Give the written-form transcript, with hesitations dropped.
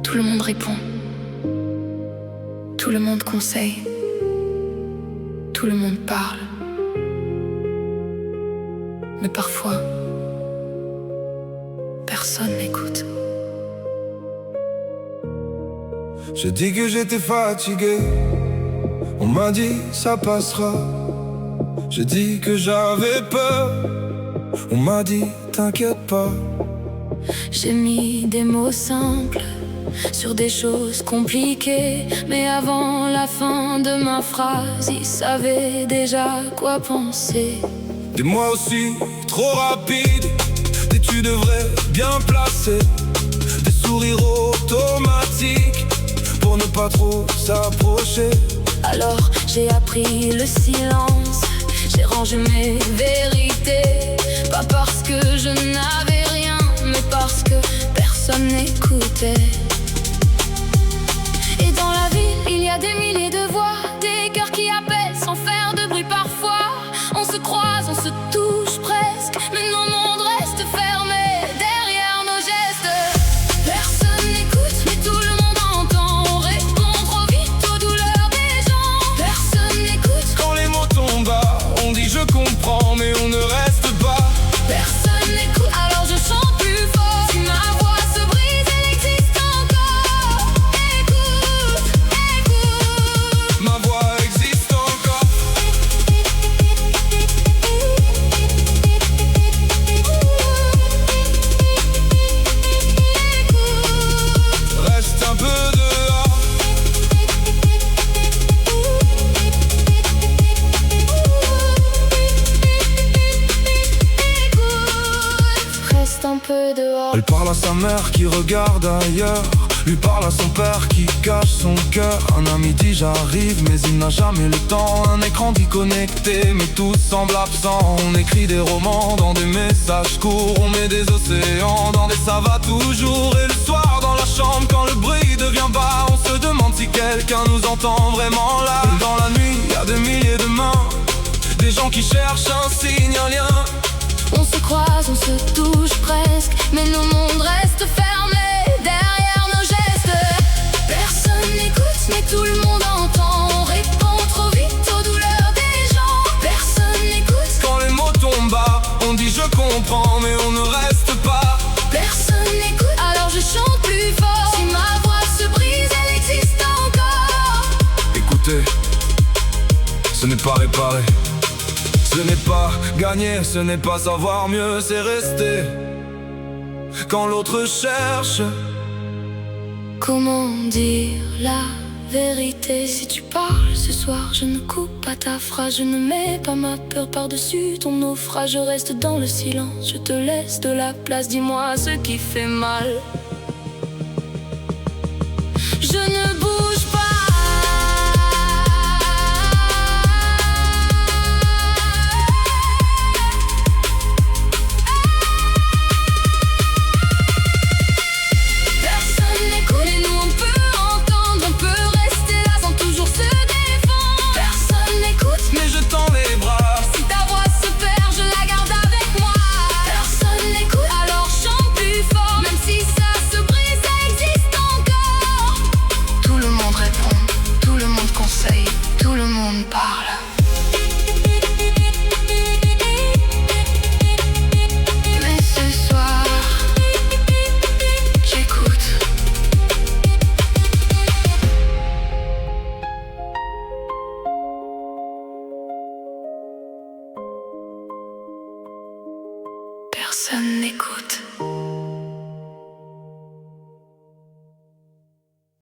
Tout le monde répond, tout le monde conseille, tout le monde parle. Mais parfois, personne n'écoute. J'ai dit que j'étais fatigué, on m'a dit ça passera. J'ai dit que j'avais peur, on m'a dit t'inquiète pas. J'ai mis des mots simples sur des choses compliquées, mais avant la fin de ma phrase, ils savaient déjà quoi penser. Des mois aussi trop rapides, des tu devrais bien placer, des sourires automatiques pour ne pas trop s'approcher. Alors j'ai appris le silence, j'ai rangé mes vérités, pas parce que je n'avais rien, mais parce que personne n'écoutait. Et dans la ville, il y a des milliers de voix, des cœurs qui appellent sans faire de bruit parfois. On se croise, on se touche presque, mais nos mondes restent fermés derrière nos gestes. Personne n'écoute, mais tout le monde entend. On répond trop vite aux douleurs des gens. Personne n'écoute. Quand les mots tombent bas, on dit je comprends, mais on ne reste pas. Personne n'écoute, alors je chante plus fort. Si ma voix se brise, elle existe encore. Écoute, écoute. Ma voix existe encore. Reste un peu dehors. Reste un peu dehors. Elle parle à sa mère qui regarde ailleurs, lui parle à son père qui cache son cœur. Un ami dit j'arrive mais il n'a jamais le temps. Un écran dit connecté mais tout semble absent. On écrit des romans dans des messages courts, on met des océans dans des ça va toujours. Et le soir dans la chambre quand le bruit devient bas, on se demande si quelqu'un nous entend vraiment là. Et dans la nuit y a des milliers de mains, des gens qui cherchent un signe, un lien. On se croise, on se touche presque, mais nos mondes restent fermés derrière nos gestes. Personne n'écoute, mais tout le monde entend. On répond trop vite aux douleurs des gens. Personne n'écoute. Quand les mots tombent bas, on dit je comprends, mais on ne reste pas. Personne n'écoute, alors je chante plus fort. Si ma voix se brise, elle existe encore. Écoutez, ce n'est pas réparer, ce n'est pas gagner, ce n'est pas savoir mieux, c'est rester quand l'autre cherche. Comment dire la vérité? Si tu parles ce soir, je ne coupe pas ta phrase. Je ne mets pas ma peur par-dessus ton naufrage. Je reste dans le silence, je te laisse de la place. Dis-moi ce qui fait mal. Je ne bouge pas. Personne n'écoute et nous on peut entendre. On peut rester là sans toujours se défendre. Personne n'écoute, Mais je tends les bras. si ta voix se perd, je la garde avec moi. Personne n'écoute, alors chante plus fort. Même si ça se brise, ça existe encore. Tout le monde répond, tout le monde conseille, tout le monde parle. Mais ce soir, j'écoute. Personne n'écoute.